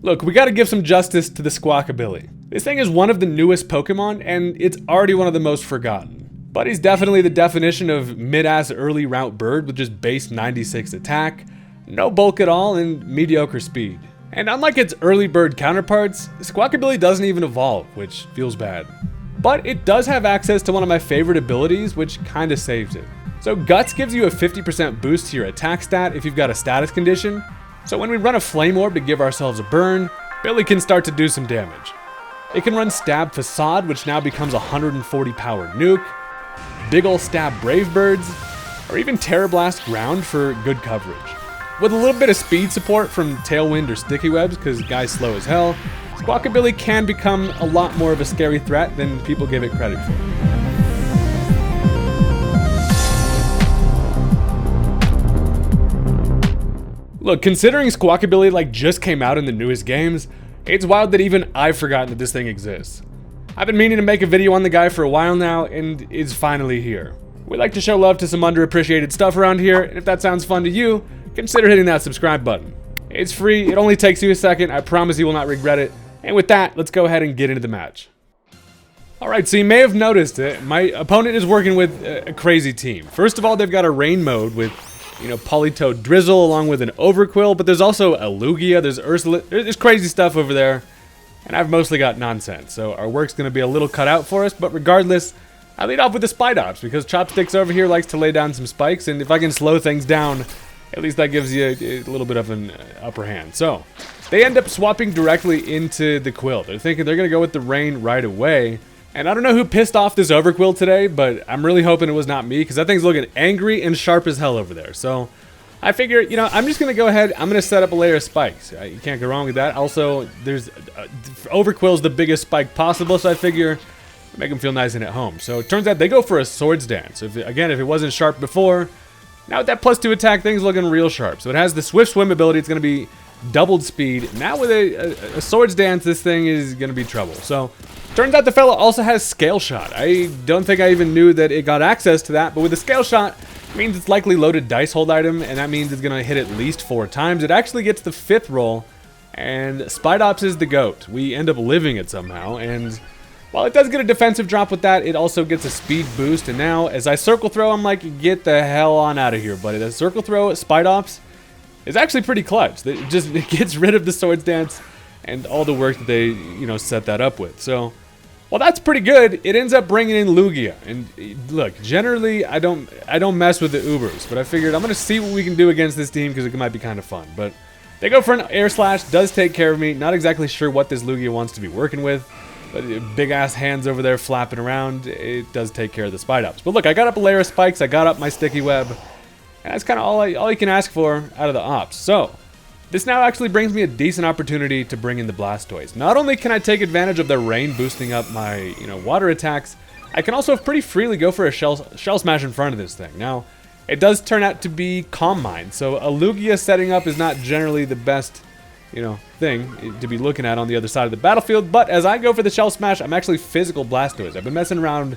Look, we gotta give some justice to the Squawkabilly. This thing is one of the newest Pokemon, and it's already one of the most forgotten. But he's definitely the definition of mid-ass early route bird with just base 96 attack, no bulk at all, and mediocre speed. And unlike its early bird counterparts, Squawkabilly doesn't even evolve, which feels bad. But it does have access to one of my favorite abilities, which kinda saves it. So Guts gives you a 50% boost to your attack stat if you've got a status condition. So when we run a Flame Orb to give ourselves a burn, Billy can start to do some damage. It can run Stab Facade, which now becomes a 140 power nuke, Big Ol' Stab Brave Birds, or even Terra Blast Ground for good coverage. With a little bit of speed support from Tailwind or Sticky Webs, because guy's slow as hell, Squawkabilly can become a lot more of a scary threat than people give it credit for. Look, considering Squawkabilly like just came out in the newest games, it's wild that even I've forgotten that this thing exists. I've been meaning to make a video on the guy for a while now, and it's finally here. We like to show love to some underappreciated stuff around here, and if that sounds fun to you, consider hitting that subscribe button. It's free, it only takes you a second, I promise you will not regret it. And with that, let's go ahead and get into the match. Alright, so you may have noticed it, my opponent is working with a crazy team. First of all, they've got a rain mode with Politoed Drizzle along with an Overquill, but there's also a Lugia, there's Ursula, there's crazy stuff over there, and I've mostly got nonsense, so our work's gonna be a little cut out for us, but regardless, I lead off with the Spidops, because Chopsticks over here likes to lay down some spikes, and if I can slow things down, at least that gives you a little bit of an upper hand. So, they end up swapping directly into the Quill. They're thinking they're gonna go with the Rain right away, and I don't know who pissed off this Overquill today, but I'm really hoping it was not me, because that thing's looking angry and sharp as hell over there. So, I figure, I'm just going to go ahead, I'm going to set up a layer of spikes. You can't go wrong with that. Also, there's Overquill's the biggest spike possible, so I figure make them feel nice and at home. So, it turns out they go for a Swords Dance. If it wasn't sharp before, now with that +2 attack, thing's looking real sharp. So, it has the Swift Swim ability, it's going to be doubled speed. Now with a Swords Dance, this thing is going to be trouble. So, turns out the fella also has Scale Shot. I don't think I even knew that it got access to that, but with the Scale Shot, it means it's likely loaded dice hold item, and that means it's gonna hit at least 4 times. It actually gets the 5th roll, and Spidops is the GOAT. We end up living it somehow, and while it does get a defensive drop with that, it also gets a speed boost, and now, as I Circle Throw, I'm like, get the hell on out of here, buddy. The Circle Throw Spidops is actually pretty clutch. It gets rid of the Swords Dance and all the work that they, set that up with. So, well, that's pretty good. It ends up bringing in Lugia, and look, generally I don't mess with the Ubers, but I figured I'm gonna see what we can do against this team because it might be kind of fun. But they go for an Air Slash, does take care of me. Not exactly sure what this Lugia wants to be working with, but big ass hands over there flapping around. It does take care of the Spidops. But look, I got up a layer of spikes, I got up my Sticky Web, and that's kind of all you can ask for out of the ops. So, this now actually brings me a decent opportunity to bring in the Blastoise. Not only can I take advantage of the rain boosting up my, water attacks, I can also pretty freely go for a Shell Smash in front of this thing. Now, it does turn out to be Calm Mind, so a Lugia setting up is not generally the best, thing to be looking at on the other side of the battlefield, but as I go for the Shell Smash, I'm actually physical Blastoise. I've been messing around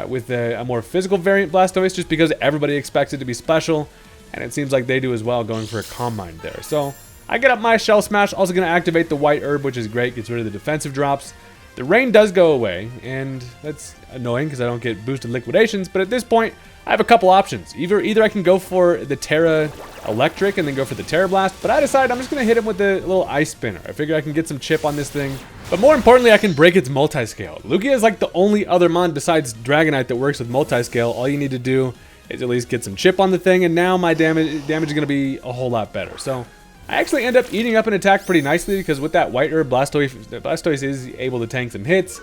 with a more physical variant Blastoise just because everybody expects it to be special, and it seems like they do as well, going for a Calm Mind there. So, I get up my Shell Smash, also going to activate the White Herb, which is great, gets rid of the defensive drops. The rain does go away, and that's annoying because I don't get boosted liquidations, but at this point, I have a couple options. Either I can go for the Terra Electric and then go for the Terra Blast, but I decided I'm just going to hit him with the little Ice Spinner. I figure I can get some chip on this thing, but more importantly, I can break its multi-scale. Lugia is like the only other mon besides Dragonite that works with multi-scale. All you need to do is at least get some chip on the thing, and now my damage is going to be a whole lot better. So, I actually end up eating up an attack pretty nicely because with that White Herb, Blastoise is able to tank some hits.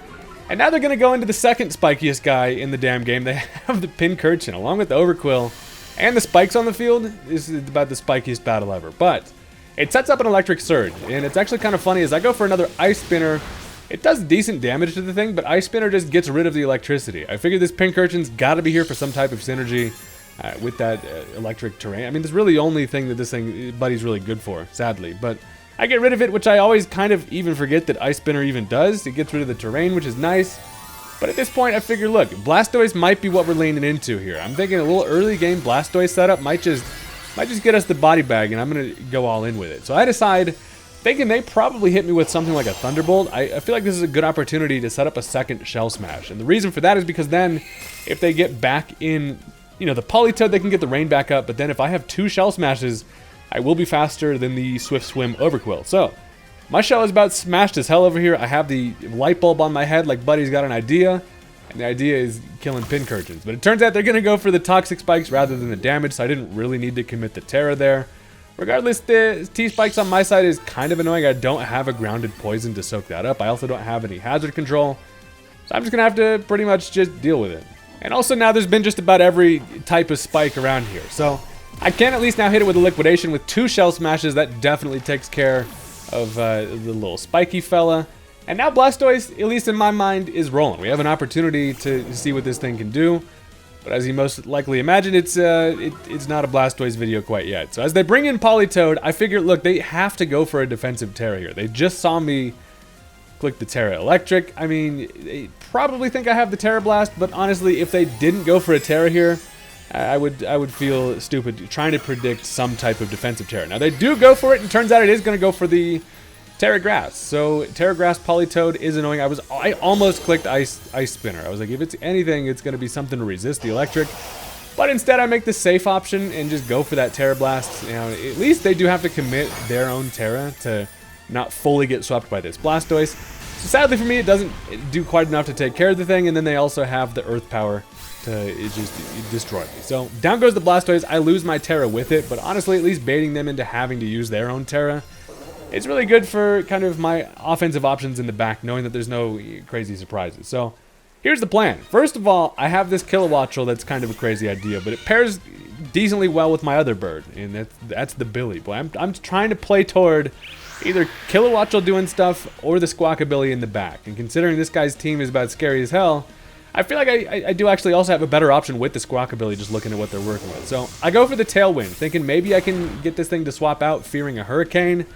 And now they're going to go into the second spikiest guy in the damn game. They have the Pincurchin along with the Overquill and the spikes on the field. This is about the spikiest battle ever. But it sets up an Electric Surge, and it's actually kind of funny as I go for another Ice Spinner. It does decent damage to the thing, but Ice Spinner just gets rid of the electricity. I figure this Pincurchin's got to be here for some type of synergy. With that electric terrain. I mean, that's really the only thing that this buddy's really good for, sadly. But I get rid of it, which I always kind of even forget that Ice Spinner even does. It gets rid of the terrain, which is nice. But at this point, I figure, look, Blastoise might be what we're leaning into here. I'm thinking a little early game Blastoise setup might just get us the body bag, and I'm going to go all in with it. So I decide thinking they probably hit me with something like a Thunderbolt. I feel like this is a good opportunity to set up a second Shell Smash. And the reason for that is because then, if they get back in, you know, the Politoed, they can get the Rain back up. But then if I have 2 Shell Smashes, I will be faster than the Swift Swim Overquill. So, my shell is about smashed as hell over here. I have the light bulb on my head like Buddy's got an idea. And the idea is killing Pincurchins. But it turns out they're going to go for the Toxic Spikes rather than the damage, so I didn't really need to commit the Terra there. Regardless, the T-Spikes on my side is kind of annoying. I don't have a grounded poison to soak that up. I also don't have any hazard control. So I'm just going to have to pretty much just deal with it. And also now there's been just about every type of spike around here. So I can at least now hit it with a Liquidation with 2 Shell Smashes. That definitely takes care of the little spiky fella. And now Blastoise, at least in my mind, is rolling. We have an opportunity to see what this thing can do. But as you most likely imagine, it's not a Blastoise video quite yet. So as they bring in Politoed, I figure, look, they have to go for a defensive Terra here. They just saw me click the Terra Electric. I mean, they probably think I have the Terra Blast, but honestly, if they didn't go for a Terra here, I would feel stupid trying to predict some type of defensive Terra. Now, they do go for it, and turns out it is going to go for the Terra Grass. So Terra Grass Politoed is annoying. I almost clicked Ice Spinner. I was like, if it's anything, it's going to be something to resist the electric. But instead, I make the safe option and just go for that Terra Blast. You know, at least they do have to commit their own Terra to not fully get swept by this Blastoise. So sadly for me, it doesn't do quite enough to take care of the thing. And then they also have the Earth Power to just destroy me. So down goes the Blastoise. I lose my Terra with it. But honestly, at least baiting them into having to use their own Terra, it's really good for kind of my offensive options in the back, knowing that there's no crazy surprises. So here's the plan. First of all, I have this Kilowattrel that's kind of a crazy idea, but it pairs decently well with my other bird, and that's the Billy Boy. I'm trying to play toward either Kilowattrel doing stuff or the Squawkabilly in the back. And considering this guy's team is about scary as hell, I feel like I do actually also have a better option with the Squawkabilly, just looking at what they're working with. So I go for the Tailwind, thinking maybe I can get this thing to swap out, fearing a Hurricane.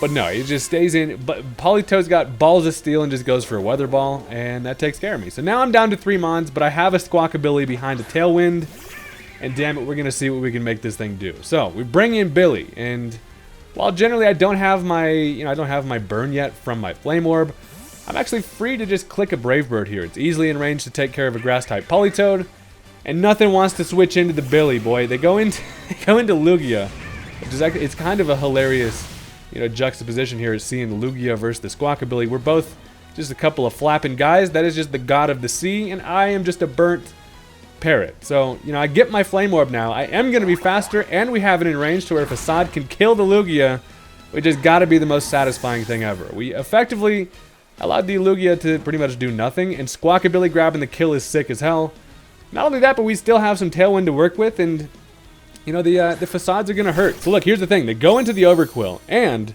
But no, it just stays in. But Politoed's got balls of steel and just goes for a Weather Ball, and that takes care of me. So now I'm down to 3 Mons, but I have a Squawkabilly behind a Tailwind, and damn it, we're gonna see what we can make this thing do. So we bring in Billy, and while generally I don't have my burn yet from my Flame Orb, I'm actually free to just click a Brave Bird here. It's easily in range to take care of a Grass-type Politoed, and nothing wants to switch into the Billy Boy. They go into Lugia, which is actually, it's kind of a hilarious, you know, juxtaposition here is seeing Lugia versus the Squawkabilly. We're both just a couple of flapping guys. That is just the god of the sea, and I am just a burnt parrot. So, you know, I get my Flame Orb now. I am going to be faster, and we have it in range to where if Assad can kill the Lugia, which has got to be the most satisfying thing ever. We effectively allowed the Lugia to pretty much do nothing, and Squawkabilly grabbing the kill is sick as hell. Not only that, but we still have some Tailwind to work with, and you know, the Facades are going to hurt. So look, here's the thing. They go into the Overquill, and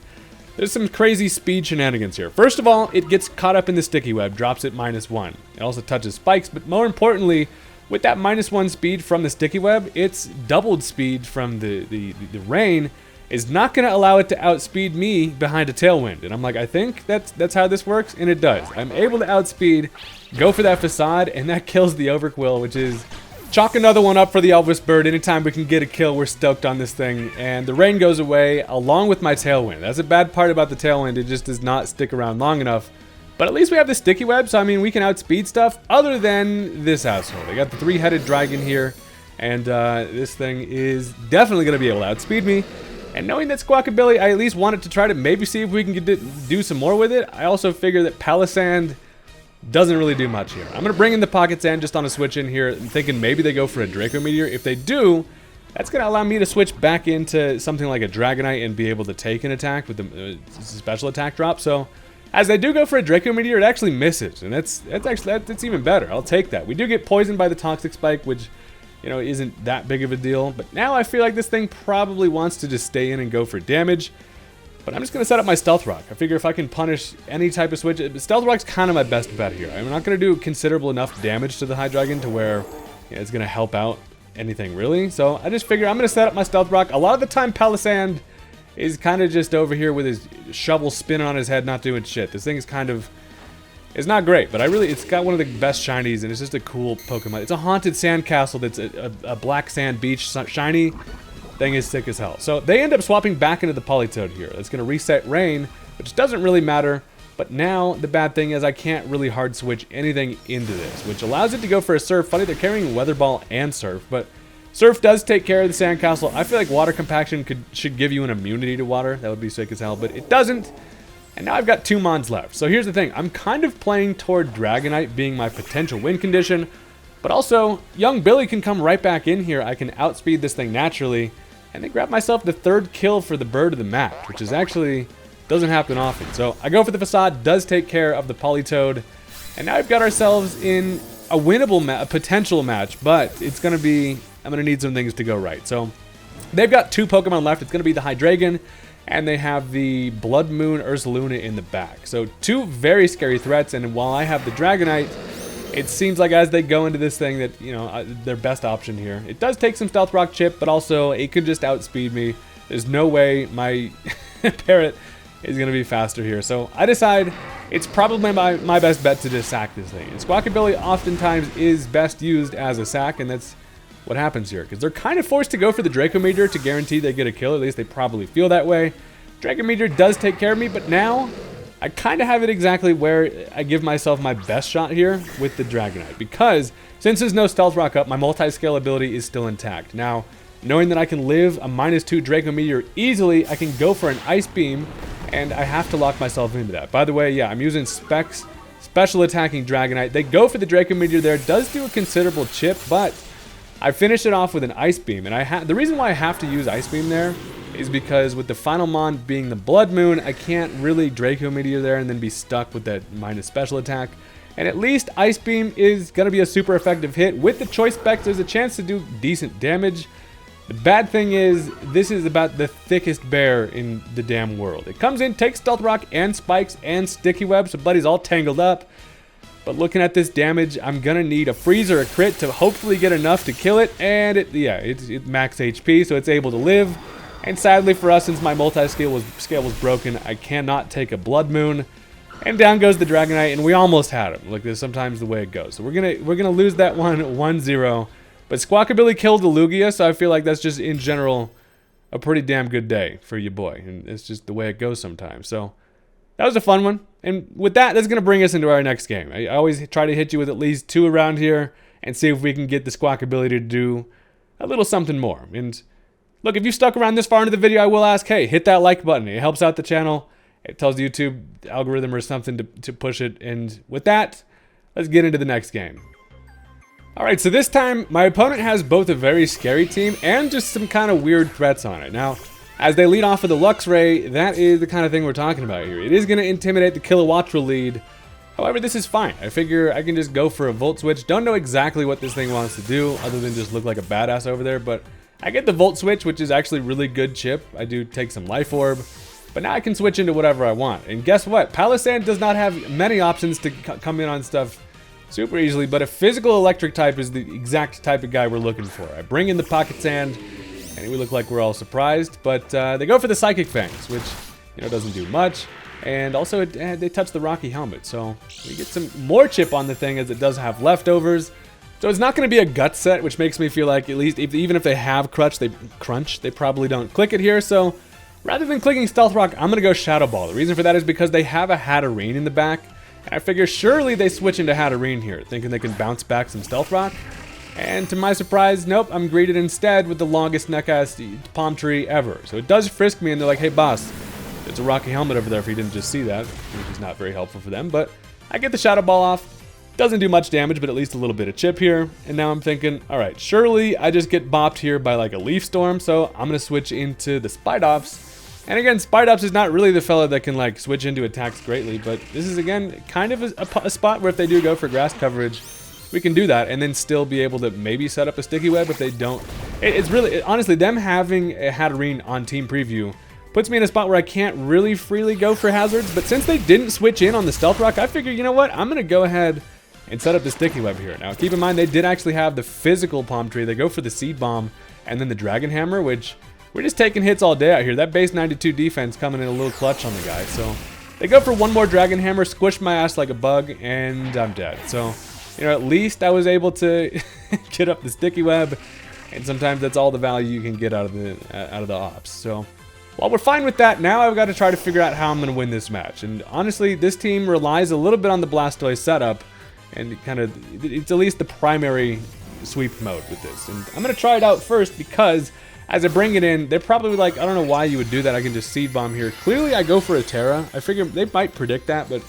there's some crazy speed shenanigans here. First of all, it gets caught up in the Sticky Web, drops it -1. It also touches spikes, but more importantly, with that -1 speed from the Sticky Web, its doubled speed from the rain is not going to allow it to outspeed me behind a Tailwind. And I'm like, I think that's how this works, and it does. I'm able to outspeed, go for that Facade, and that kills the Overquill, which is chalk another one up for the Elvis Bird. Anytime we can get a kill, we're stoked on this thing. And the rain goes away along with my Tailwind. That's a bad part about the Tailwind. It just does not stick around long enough. But at least we have the Sticky Web, so I mean, we can outspeed stuff other than this asshole. They got the 3-headed dragon here, and this thing is definitely going to be able to outspeed me. And knowing that Squawkabilly, I at least wanted to try to maybe see if we can do some more with it. I also figure that Palisand doesn't really do much here. I'm going to bring in the Pocket Sand just on a switch in here, thinking maybe they go for a Draco Meteor. If they do, that's going to allow me to switch back into something like a Dragonite and be able to take an attack with the special attack drop. So as they do go for a Draco Meteor, it actually misses, and that's even better. I'll take that. We do get poisoned by the Toxic Spike, which, you know, isn't that big of a deal. But now I feel like this thing probably wants to just stay in and go for damage. But I'm just going to set up my Stealth Rock. I figure if I can punish any type of switch, Stealth Rock's kind of my best bet here. I'm not going to do considerable enough damage to the Hydreigon to where, you know, it's going to help out anything really. So I just figure I'm going to set up my Stealth Rock. A lot of the time, Palisand is kind of just over here with his shovel spinning on his head, not doing shit. This thing is kind of, it's not great, but it's got one of the best shinies, and it's just a cool Pokemon. It's a haunted sandcastle that's a black sand beach shiny. thing is sick as hell. So they end up swapping back into the Politoed here. It's going to reset Rain, which doesn't really matter. But now the bad thing is I can't really hard switch anything into this, which allows it to go for a Surf. Funny, they're carrying Weather Ball and Surf, but Surf does take care of the Sandcastle. I feel like Water Compaction should give you an immunity to water. That would be sick as hell, but it doesn't. And now I've got 2 Mons left. So here's the thing. I'm kind of playing toward Dragonite being my potential win condition, but also young Billy can come right back in here. I can outspeed this thing naturally and then grab myself the 3rd kill for the bird of the match, which is actually doesn't happen often. So I go for the Facade, does take care of the Politoed, and now I've got ourselves in a winnable a potential match, but it's going to be, I'm going to need some things to go right. So they've got 2 Pokemon left. It's going to be the Hydreigon, and they have the Blood Moon Ursaluna in the back. So 2 very scary threats, and while I have the Dragonite, it seems like as they go into this thing that, you know, their best option here. It does take some Stealth Rock Chip, but also it could just outspeed me. There's no way my Parrot is going to be faster here. So I decide it's probably my best bet to just sack this thing. And Squawkabilly oftentimes is best used as a sack, and that's what happens here. Because they're kind of forced to go for the Draco Meteor to guarantee they get a kill. At least they probably feel that way. Draco Meteor does take care of me, but now I kind of have it exactly where I give myself my best shot here with the Dragonite. Because since there's no Stealth Rock up, my multi-scale ability is still intact. Now, knowing that I can live a -2 Draco Meteor easily, I can go for an Ice Beam, and I have to lock myself into that. By the way, yeah, I'm using special attacking Dragonite. They go for the Draco Meteor there. It does do a considerable chip, but I finish it off with an Ice Beam. And the reason why I have to use Ice Beam there is because with the final Mon being the Blood Moon, I can't really Draco Meteor there and then be stuck with that minus special attack. And at least Ice Beam is going to be a super effective hit. With the Choice Specs, there's a chance to do decent damage. The bad thing is, this is about the thickest bear in the damn world. It comes in, takes Stealth Rock and Spikes and Sticky Web, so Buddy's all tangled up. But looking at this damage, I'm going to need a Freeze or a Crit to hopefully get enough to kill it. And it's max HP, so it's able to live. And sadly for us, since my multi-scale was broken, I cannot take a Blood Moon. And down goes the Dragonite, and we almost had him. Like, this is sometimes the way it goes. So we're gonna lose that one 1-0. But Squawkabilly killed the Lugia, so I feel like that's just, in general, a pretty damn good day for your boy. And it's just the way it goes sometimes. So that was a fun one. And with that, that's going to bring us into our next game. I always try to hit you with at least 2 around here and see if we can get the Squawkabilly to do a little something more. And look, if you stuck around this far into the video, I will ask, hey, hit that like button. It helps out the channel. It tells the YouTube algorithm or something to push it. And with that, let's get into the next game. Alright, so this time, my opponent has both a very scary team and just some kind of weird threats on it. Now, as they lead off with the Luxray, that is the kind of thing we're talking about here. It is going to intimidate the Kilowattrel lead. However, this is fine. I figure I can just go for a Volt Switch. Don't know exactly what this thing wants to do, other than just look like a badass over there, but I get the Volt Switch, which is actually really good chip. I do take some Life Orb, but now I can switch into whatever I want. And guess what? Palisand does not have many options to come in on stuff super easily, but a physical electric type is the exact type of guy we're looking for. I bring in the Pocket Sand, and we look like we're all surprised, but they go for the Psychic Fangs, which, you know, doesn't do much. And also, they touch the Rocky Helmet, so we get some more chip on the thing as it does have leftovers. So it's not going to be a gut set, which makes me feel like at least even if they have Crunch, they probably don't click it here. So rather than clicking Stealth Rock, I'm going to go Shadow Ball. The reason for that is because they have a Hatterene in the back. And I figure surely they switch into Hatterene here, thinking they can bounce back some Stealth Rock. And to my surprise, nope, I'm greeted instead with the longest neck-ass palm tree ever. So it does frisk me, and they're like, hey boss, there's a Rocky Helmet over there if you didn't just see that, which is not very helpful for them. But I get the Shadow Ball off. Doesn't do much damage, but at least a little bit of chip here. And now I'm thinking, alright, surely I just get bopped here by like a Leaf Storm, so I'm going to switch into the Spidops. And again, Spidops is not really the fella that can like switch into attacks greatly, but this is again kind of a spot where if they do go for grass coverage, we can do that and then still be able to maybe set up a Sticky Web if they don't. It's really, honestly, them having a Hatterene on Team Preview puts me in a spot where I can't really freely go for hazards, but since they didn't switch in on the Stealth Rock, I figured, you know what, I'm going to go ahead and set up the Sticky Web here. Now, keep in mind, they did actually have the physical Palm Tree. They go for the Seed Bomb and then the Dragon Hammer, which we're just taking hits all day out here. That base 92 defense coming in a little clutch on the guy. So they go for one more Dragon Hammer, squish my ass like a bug, and I'm dead. So, you know, at least I was able to get up the Sticky Web and sometimes that's all the value you can get out of the ops. So while we're fine with that, now I've got to try to figure out how I'm going to win this match. And honestly, this team relies a little bit on the Blastoise setup, and it's at least the primary sweep mode with this. And I'm going to try it out first because as I bring it in, they're probably like, I don't know why you would do that. I can just Seed Bomb here. Clearly, I go for a Terra. I figure they might predict that, but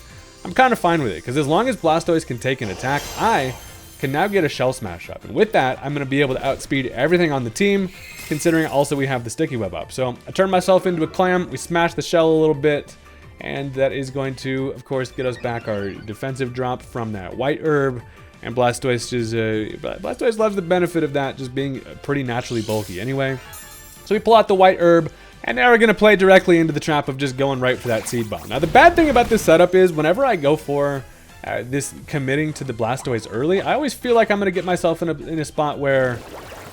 I'm kind of fine with it because as long as Blastoise can take an attack, I can now get a Shell Smash up. And with that, I'm going to be able to outspeed everything on the team, considering also we have the Sticky Web up. So I turn myself into a clam. We smash the shell a little bit, and that is going to, of course, get us back our defensive drop from that White Herb. And Blastoise loves the benefit of that just being pretty naturally bulky anyway. So we pull out the White Herb, and now we're going to play directly into the trap of just going right for that Seed Bomb. Now the bad thing about this setup is whenever I go for this committing to the Blastoise early, I always feel like I'm going to get myself in a spot where,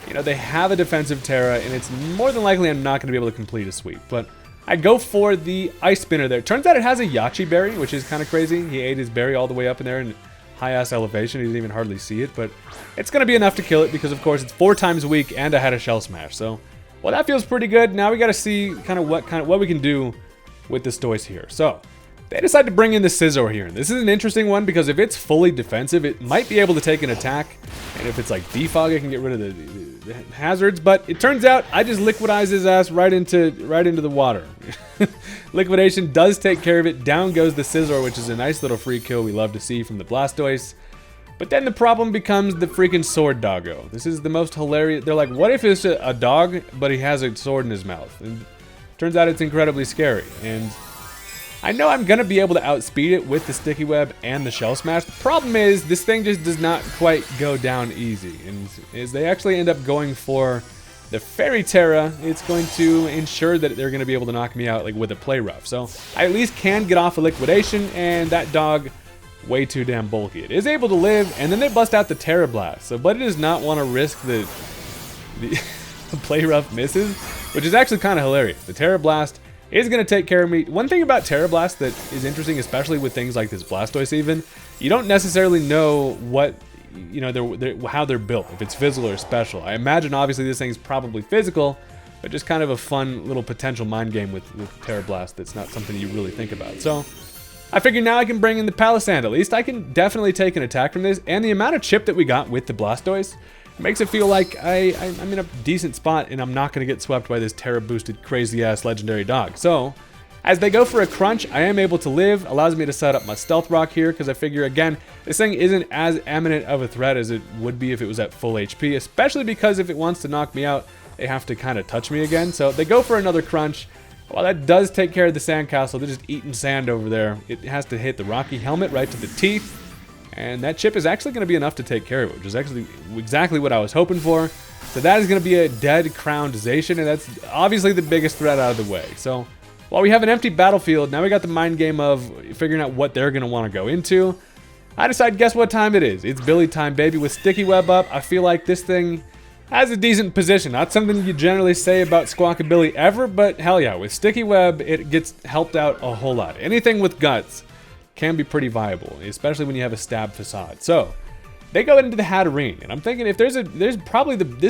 you know, they have a defensive Terra, and it's more than likely I'm not going to be able to complete a sweep. But I go for the Ice Spinner there. Turns out it has a Yachi Berry, which is kind of crazy. He ate his berry all the way up in there, and high-ass elevation, he didn't even hardly see it, but it's going to be enough to kill it because, of course, it's 4 times weak, and I had a Shell Smash. So, well, that feels pretty good. Now we got to see what we can do with this Stoise here. So, they decide to bring in the Scizor here. And this is an interesting one because if it's fully defensive, it might be able to take an attack, and if it's like Defog, it can get rid of the hazards. But it turns out I just liquidize his ass right into the water. Liquidation does take care of it. Down goes the Scizor, which is a nice little free kill we love to see from the Blastoise. But then the problem becomes the freaking Sword Doggo. This is the most hilarious. They're like, what if it's a dog, but he has a sword in his mouth? And turns out it's incredibly scary. And I know I'm going to be able to outspeed it with the Sticky Web and the Shell Smash. The problem is this thing just does not quite go down easy. And as they actually end up going for the Fairy Terra, it's going to ensure that they're going to be able to knock me out like with a Play Rough. So I at least can get off a Liquidation, and that dog, way too damn bulky. It is able to live, and then they bust out the Terra Blast. So, but it does not want to risk the Play Rough misses, which is actually kind of hilarious. The Terra Blast is going to take care of me. One thing about Terra Blast that is interesting, especially with things like this Blastoise even, you don't necessarily know what, you know, how they're built, if it's physical or special. I imagine obviously this thing's probably physical, but just kind of a fun little potential mind game with Terra Blast that's not something you really think about. So I figure now I can bring in the Palisand. At least I can definitely take an attack from this, and the amount of chip that we got with the Blastoise makes it feel like I'm in a decent spot, and I'm not going to get swept by this Terra boosted crazy ass legendary dog. So as they go for a crunch, I am able to live, allows me to set up my Stealth Rock here, because I figure, again, this thing isn't as eminent of a threat as it would be if it was at full HP, especially because if it wants to knock me out, they have to kind of touch me again. So they go for another crunch. While that does take care of the Sandcastle, they're just eating sand over there. It has to hit the Rocky Helmet right to the teeth, and that chip is actually going to be enough to take care of it, which is actually exactly what I was hoping for. So that is going to be a dead Crowned Zacian, and that's obviously the biggest threat out of the way. So while we have an empty battlefield, now we got the mind game of figuring out what they're going to want to go into. I decide, guess what time it is? It's Billy time, baby. With Sticky Web up, I feel like this thing has a decent position. Not something you generally say about Squawkabilly ever, but hell yeah, with Sticky Web, it gets helped out a whole lot. Anything with guts can be pretty viable, especially when you have a stab facade. So they go into the Haydunn, and I'm thinking if this is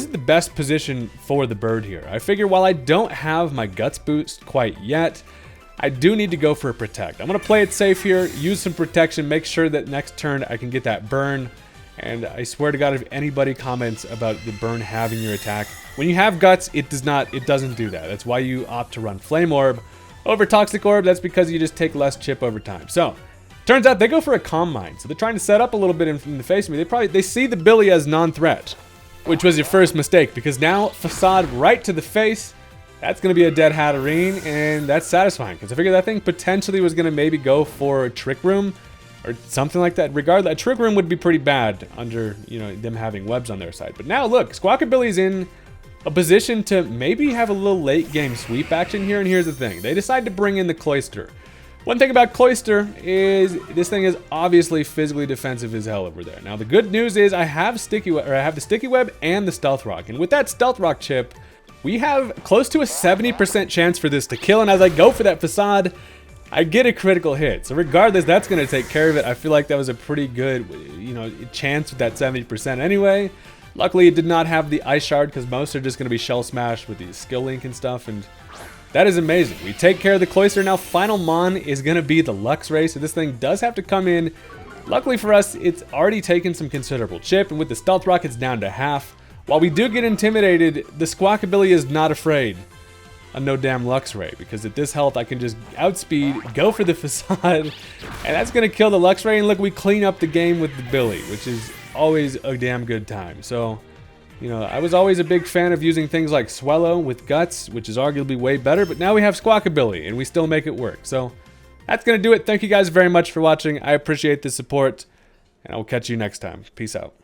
the best position for the bird here. I figure while I don't have my guts boost quite yet, I do need to go for a protect. I'm gonna play it safe here, use some protection, make sure that next turn I can get that burn. And I swear to God, if anybody comments about the burn having your attack, when you have guts, it doesn't do that. That's why you opt to run Flame Orb over Toxic Orb. That's because you just take less chip over time. So turns out they go for a Calm Mind. So they're trying to set up a little bit in the face of me. They see the Billy as non-threat, which was your first mistake, because now Facade right to the face. That's going to be a dead Haydunn, and that's satisfying because I figured that thing potentially was going to maybe go for a Trick Room or something like that. Regardless, a Trick Room would be pretty bad under, you know, them having webs on their side. But now look, Squawkabilly's in a position to maybe have a little late game sweep action here. And here's the thing, they decide to bring in the Cloyster. One thing about Cloyster is this thing is obviously physically defensive as hell over there. Now the good news is I have the Sticky Web and the Stealth Rock, and with that Stealth Rock chip, we have close to a 70% chance for this to kill. And as I go for that Facade, I get a critical hit. So regardless, that's going to take care of it. I feel like that was a pretty good, you know, chance with that 70% anyway. Luckily, it did not have the Ice Shard because most are just going to be Shell Smash with the Skill Link and stuff, and that is amazing. We take care of the Cloyster. Now, final Mon is going to be the Luxray, so this thing does have to come in. Luckily for us, it's already taken some considerable chip, and with the Stealth Rock, it's down to half. While we do get intimidated, the Squawkabilly is not afraid of no damn Luxray, because at this health, I can just outspeed, go for the Facade, and that's going to kill the Luxray, and look, we clean up the game with the Billy, which is always a damn good time. So, you know, I was always a big fan of using things like Swellow with Guts, which is arguably way better, but now we have Squawkabilly, and we still make it work. So, that's going to do it. Thank you guys very much for watching. I appreciate the support, and I will catch you next time. Peace out.